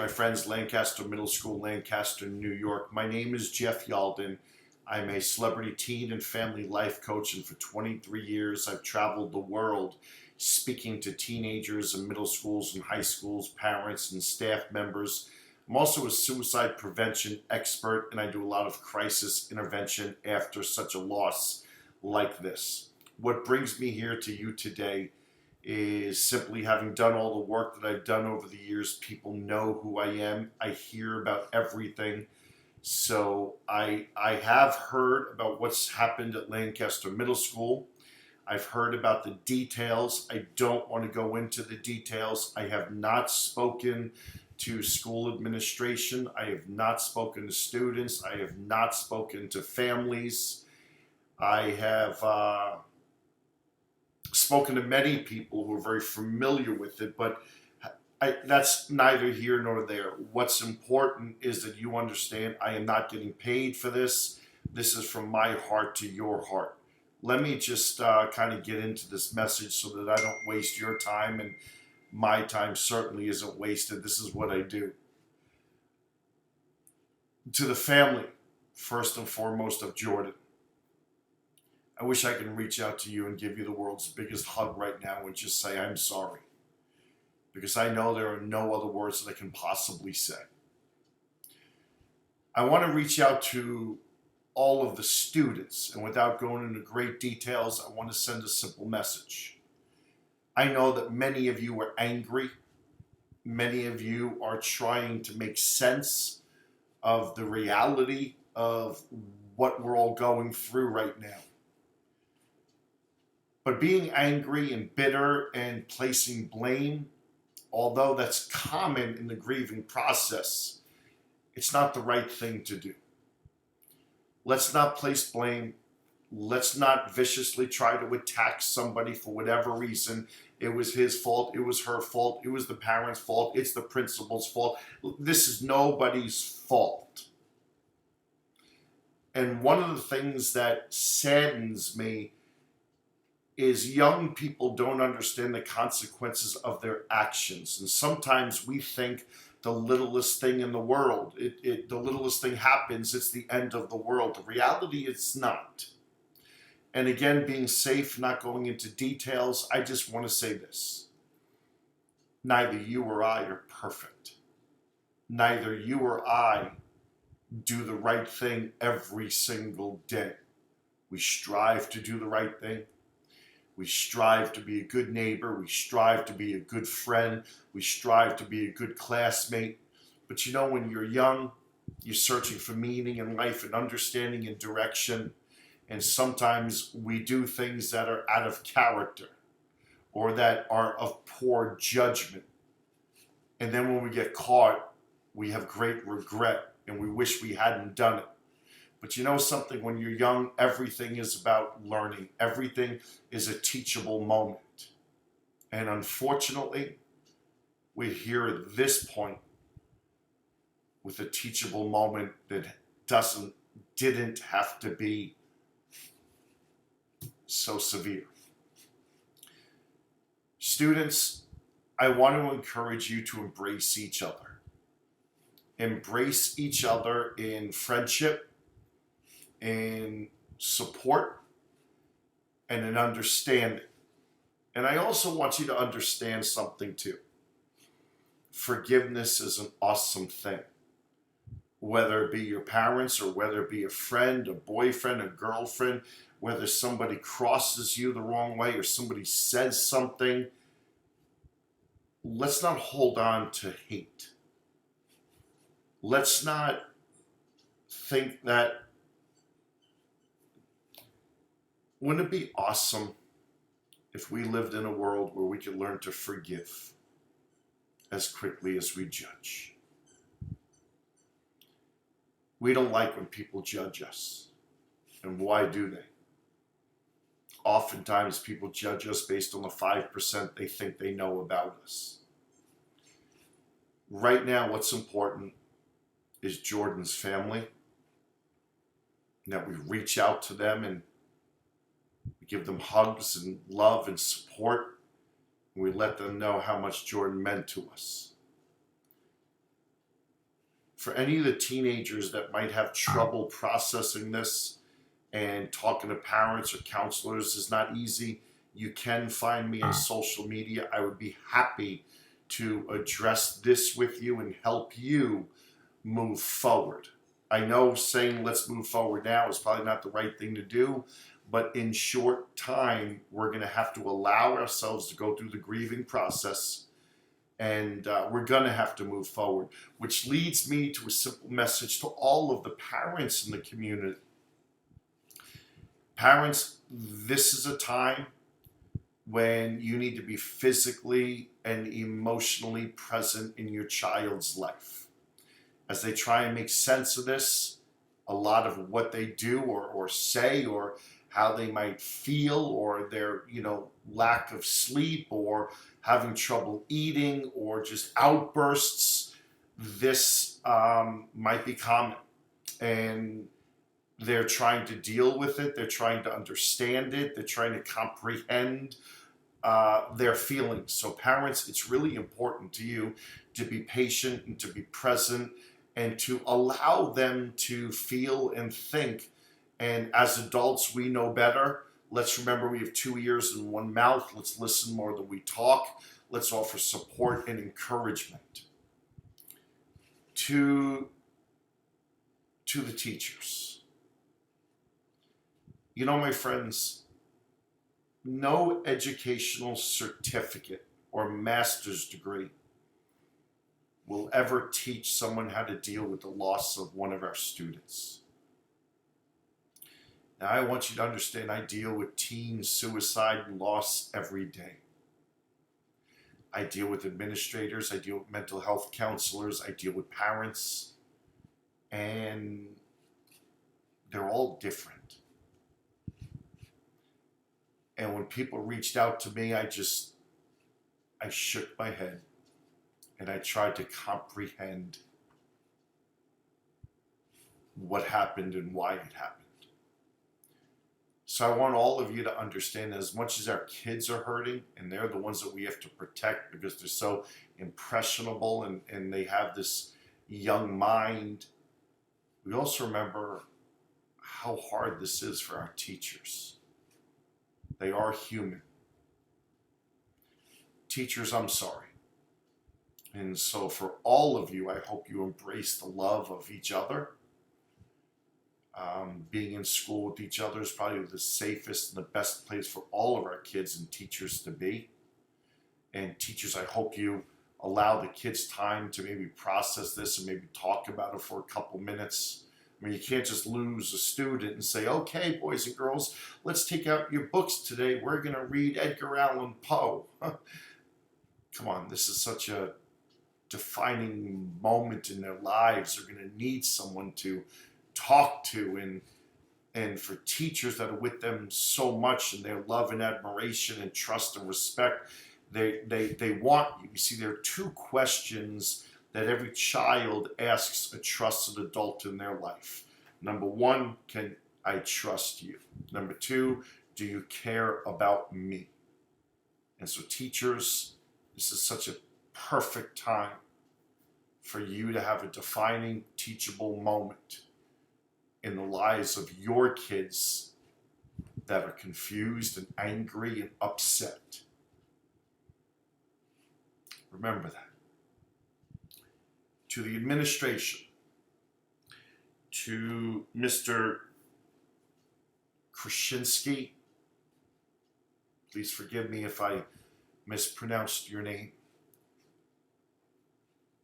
my friends, Lancaster Middle School, Lancaster, New York. My name is Jeff Yalden. I'm a celebrity teen and family life coach, and for 23 years I've traveled the world speaking to teenagers in middle schools and high schools, parents and staff members. I'm also a suicide prevention expert, and I do a lot of crisis intervention after such a loss like this. What brings me here to you today is simply having done all the work that I've done over the years. People know who I am. I hear about everything. So I have heard about what's happened at Lancaster Middle School. I've heard about the details. I don't want to go into the details. I have not spoken to school administration. I have not spoken to students. I have not spoken to families. I have spoken to many people who are very familiar with it, but that's neither here nor there. What's important is that you understand I am not getting paid for this. This is from my heart to your heart. Let me just kind of get into this message so that I don't waste your time, and my time certainly isn't wasted. This is what I do. To the family, first and foremost, of Jordan, I wish I could reach out to you and give you the world's biggest hug right now and just say I'm sorry. Because I know there are no other words that I can possibly say. I want to reach out to all of the students, and without going into great details, I want to send a simple message. I know that many of you are angry. Many of you are trying to make sense of the reality of what we're all going through right now. But being angry and bitter and placing blame, although that's common in the grieving process, it's not the right thing to do. Let's not place blame. Let's not viciously try to attack somebody for whatever reason. It was his fault. It was her fault. It was the parents' fault. It's the principal's fault. This is nobody's fault. And one of the things that saddens me is young people don't understand the consequences of their actions. And sometimes we think the littlest thing in the world, the littlest thing happens, it's the end of the world. The reality, it's not. And again, being safe, not going into details, I just want to say this. Neither you or I are perfect. Neither you or I do the right thing every single day. We strive to do the right thing. We strive to be a good neighbor. We strive to be a good friend. We strive to be a good classmate. But you know, when you're young, you're searching for meaning in life and understanding and direction. And sometimes we do things that are out of character or that are of poor judgment. And then when we get caught, we have great regret and we wish we hadn't done it. But you know something, when you're young, everything is about learning. Everything is a teachable moment. And unfortunately, we're here at this point with a teachable moment that didn't have to be so severe. Students, I want to encourage you to embrace each other. Embrace each other in friendship, in support, and in understanding. And I also want you to understand something too. Forgiveness is an awesome thing. Whether it be your parents or whether it be a friend, a boyfriend, a girlfriend, whether somebody crosses you the wrong way or somebody says something, let's not hold on to hate. Let's not think that. Wouldn't it be awesome if we lived in a world where we could learn to forgive as quickly as we judge? We don't like when people judge us. And why do they? Oftentimes people judge us based on the 5% they think they know about us. Right now, what's important is Jordan's family, and that we reach out to them and we give them hugs and love and support, and we let them know how much Jordan meant to us. for any of the teenagers that might have trouble processing this, and talking to parents or counselors is not easy, you can find me on social media. I would be happy to address this with you and help you move forward. I know saying let's move forward now is probably not the right thing to do, but in short time, we're going to have to allow ourselves to go through the grieving process, and we're going to have to move forward, which leads me to a simple message to all of the parents in the community. Parents, this is a time when you need to be physically and emotionally present in your child's life. As they try and make sense of this, a lot of what they do or say, or how they might feel, or their lack of sleep, or having trouble eating, or just outbursts, this might be common. And they're trying to deal with it. They're trying to understand it. They're trying to comprehend their feelings. So parents, it's really important to you to be patient and to be present and to allow them to feel and think. And as adults, we know better. Let's remember we have 2 ears and 1 mouth. Let's listen more than we talk. Let's offer support and encouragement to the teachers. My friends, no educational certificate or master's degree will ever teach someone how to deal with the loss of one of our students. Now, I want you to understand, I deal with teen suicide and loss every day. I deal with administrators, I deal with mental health counselors, I deal with parents, and they're all different. And when people reached out to me, I shook my head and I tried to comprehend what happened and why it happened. So I want all of you to understand that as much as our kids are hurting, and they're the ones that we have to protect because they're so impressionable and they have this young mind, we also remember how hard this is for our teachers. They are human. Teachers, I'm sorry. And so for all of you, I hope you embrace the love of each other. Being in school with each other is probably the safest and the best place for all of our kids and teachers to be. And teachers, I hope you allow the kids time to maybe process this and maybe talk about it for a couple minutes. I mean, you can't just lose a student and say, okay, boys and girls, let's take out your books today. We're going to read Edgar Allan Poe. Come on, this is such a defining moment in their lives. They're going to need someone to talk to, and for teachers that are with them so much and their love and admiration and trust and respect, they want you. You see, there are 2 questions that every child asks a trusted adult in their life. Number 1, can I trust you? Number 2, do you care about me? And so teachers, this is such a perfect time for you to have a defining, teachable moment in the lives of your kids that are confused and angry and upset. Remember that. To the administration, to Mr. Krasinski, please forgive me if I mispronounced your name.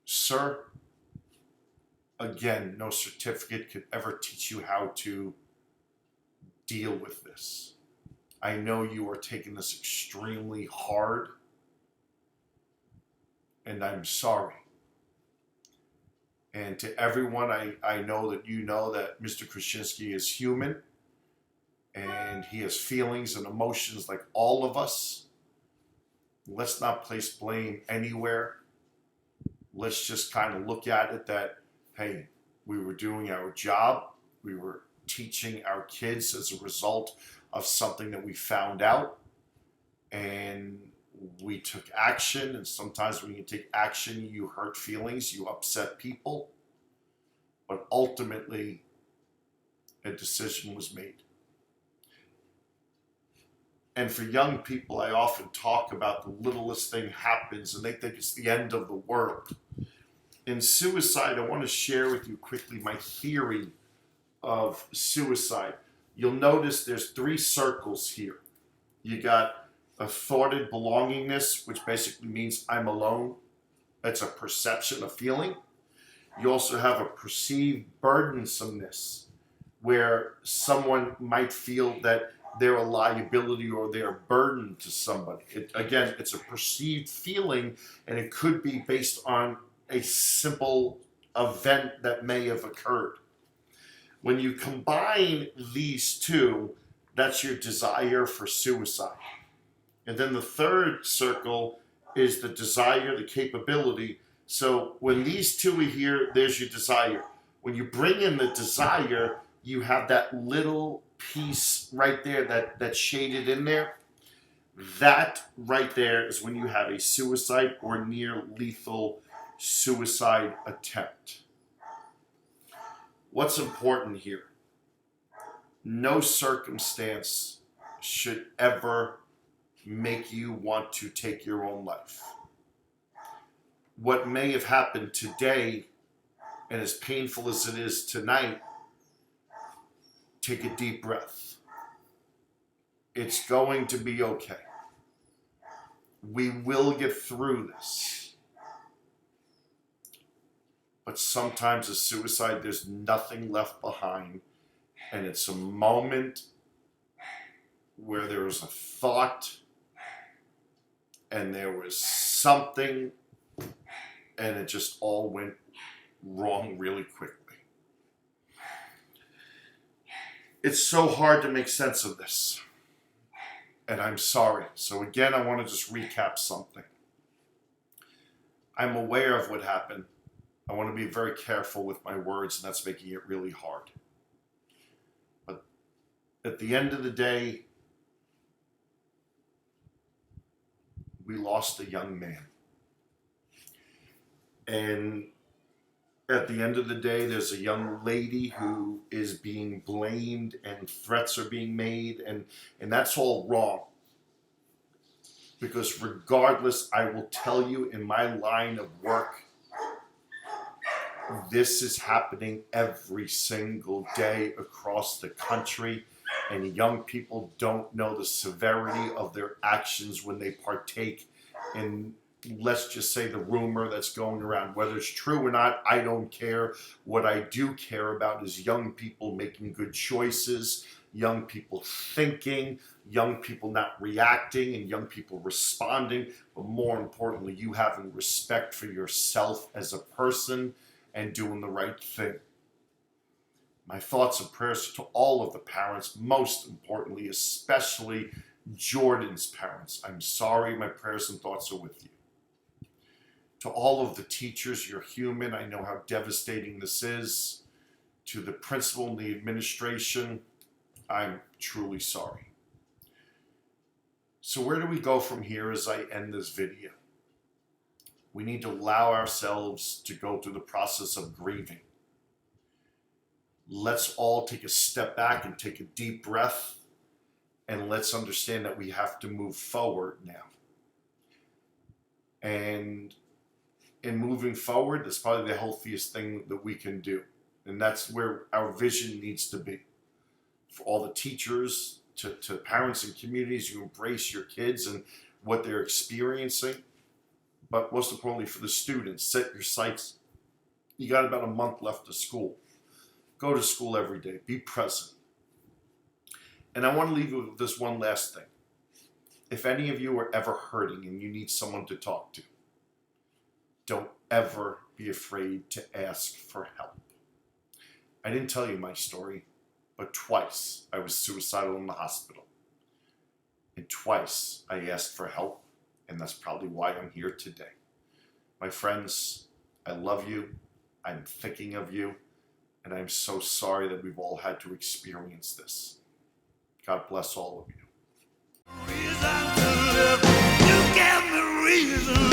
Sir, again, no certificate could ever teach you how to deal with this. I know you are taking this extremely hard, and I'm sorry. And to everyone, I know that you know that Mr. Krasinski is human, and he has feelings and emotions like all of us. Let's not place blame anywhere. Let's just kind of look at it that, hey, we were doing our job. We were teaching our kids as a result of something that we found out. And we took action. And sometimes when you take action, you hurt feelings, you upset people. but ultimately a decision was made. And for young people, I often talk about the littlest thing happens and they think it's the end of the world. In suicide, I want to share with you quickly my theory of suicide. You'll notice there's 3 circles here. You got a thwarted belongingness, which basically means I'm alone. That's a perception, a feeling. You also have a perceived burdensomeness, where someone might feel that they're a liability or they're a burden to somebody. Again, it's a perceived feeling, and it could be based on a simple event that may have occurred. When you combine these 2, that's your desire for suicide. And then the 3rd circle is the desire, the capability. So when these 2 are here, there's your desire. When you bring in the desire, you have that little piece right there that's shaded in there. That right there is when you have a suicide or near lethal suicide attempt. What's important here? No circumstance should ever make you want to take your own life. What may have happened today, and as painful as it is tonight, take a deep breath. It's going to be okay. We will get through this. But sometimes a suicide, there's nothing left behind. And it's a moment where there was a thought and there was something and it just all went wrong really quickly. It's so hard to make sense of this. And I'm sorry. So again, I want to just recap something. I'm aware of what happened. I want to be very careful with my words, and that's making it really hard. But at the end of the day, we lost a young man. And at the end of the day, there's a young lady who is being blamed and threats are being made, and that's all wrong. Because regardless, I will tell you, in my line of work, this is happening every single day across the country, and young people don't know the severity of their actions when they partake in, let's just say, the rumor that's going around. Whether it's true or not, I don't care. What I do care about is young people making good choices, young people thinking, young people not reacting, and young people responding, but more importantly, you having respect for yourself as a person and doing the right thing. My thoughts and prayers to all of the parents, most importantly, especially Jordan's parents. I'm sorry, my prayers and thoughts are with you. To all of the teachers, you're human. I know how devastating this is. To the principal and the administration, I'm truly sorry. So where do we go from here as I end this video? We need to allow ourselves to go through the process of grieving. Let's all take a step back and take a deep breath, and let's understand that we have to move forward now. And in moving forward, that's probably the healthiest thing that we can do. And that's where our vision needs to be. For all the teachers, to parents and communities, you embrace your kids and what they're experiencing. But most importantly, for the students, set your sights. You got about a month left of school. Go to school every day. Be present. And I want to leave you with this one last thing. If any of you are ever hurting and you need someone to talk to, don't ever be afraid to ask for help. I didn't tell you my story, but twice I was suicidal in the hospital. And twice I asked for help, and that's probably why I'm here today. My friends, I love you. I'm thinking of you. And I'm so sorry that we've all had to experience this. God bless all of you. Reason to live. You gave me reason.